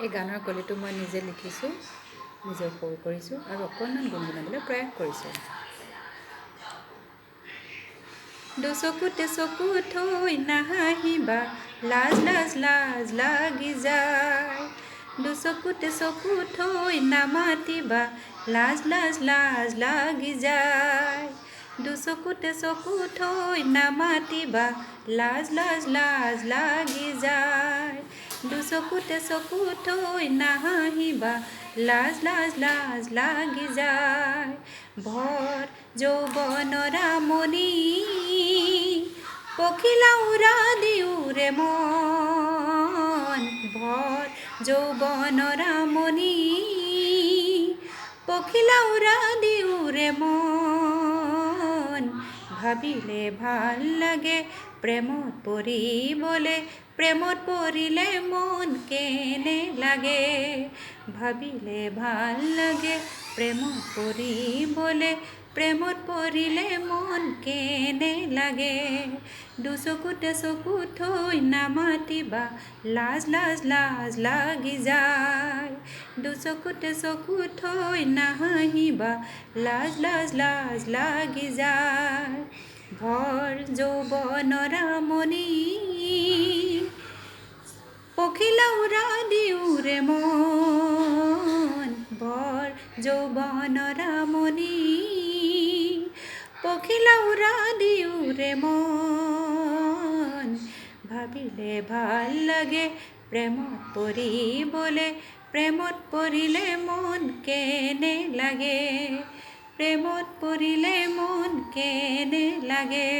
এই গানৰ কলিটো মই নিজে লিখিছোঁ, নিজে সুৰ কৰিছোঁ আৰু অকণমান গুণগুণাবলৈ প্ৰয়াস কৰিছোঁ। দুচকুতে চকু থৈ নাহাঁহিবা, লাজ লাজ লাজ লাগি যায়। দুচকুতে চকু থৈ নামাতিবা, লাজ লাজ লাজ লাগি যায়। দুচকুতে চকু থৈ নামাতিবা, লাজ লাজ লাজ লাগি যায়। দুচকুতে চকু থৈ নাহাঁহিবা, লাজ লাজ লাজ লাগি যায়। ভৰ যৌৱনৰ আমনি, পখিলা উৰা দিওঁৰে মন। ভৰ যৌৱনৰ আমনি, পখিলা উৰা দিওঁৰে মন। ভাবিলে ভাল লাগে প্ৰেমত পৰিবলে, প্ৰেমত পৰিলে মন কেনে লাগে। ভাবিলে ভাল লাগে প্ৰেমত পৰিবলে, প্ৰেমত পৰিলে মন কেনে লাগে। দুচকুতে চকু থৈ নামাতিবা, লাজ লাজ লাজ লাগি যায়। দুচকুতে চকু থৈ নাহাঁহিবা, লাজ লাজ লাজ লাগি যায়। ভৰ যৌৱনৰ আমনি, পখিলা উৰা দিওঁৰে মন। ভৰ যৌৱনৰ আমনি, পখিলা উৰা দিওঁৰে মন। ভাবিলে ভাল লাগে প্ৰেমত পৰিবলে, প্ৰেমত পৰিলে মন কেনে লাগে। প্ৰেমত পৰিলে মন কেনে লাগে।